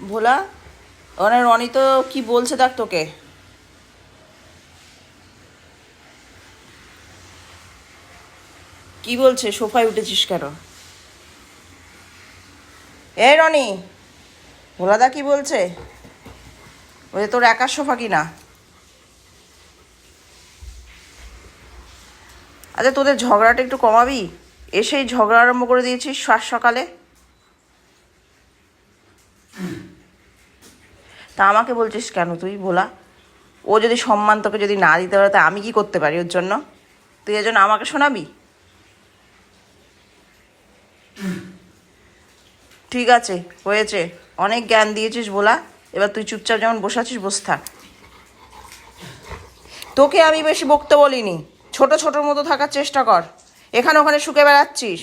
ভোলা, ওখানে রনি তো কি বলছে দেখ তোকে। কি বলছে? সোফায় উঠেছিস কেন? এই রনি, ভোলাদা কি বলছে? ওই তোর একার সোফা কিনা? আচ্ছা, তোদের ঝগড়াটা একটু কমাবি? এসেই ঝগড়া আরম্ভ করে দিয়েছিস সাত সকালে। তা আমাকে বলছিস কেন তুই ভোলা? ও যদি সম্মান তোকে যদি না দিতে পারে, তা আমি কি করতে পারি ওর জন্য? তুই এর জন্য আমাকে শোনাবি? ঠিক আছে, হয়েছে। অনেক জ্ঞান দিয়েছিস ভোলা। এবার তুই চুপচাপ যেমন বসে আছিস বসে থাক। তোকে আমি বেশি বকতে বলিনি। ছোট ছোটোর মতো থাকার চেষ্টা কর। এখানে ওখানে শুকে বেড়াচ্ছিস।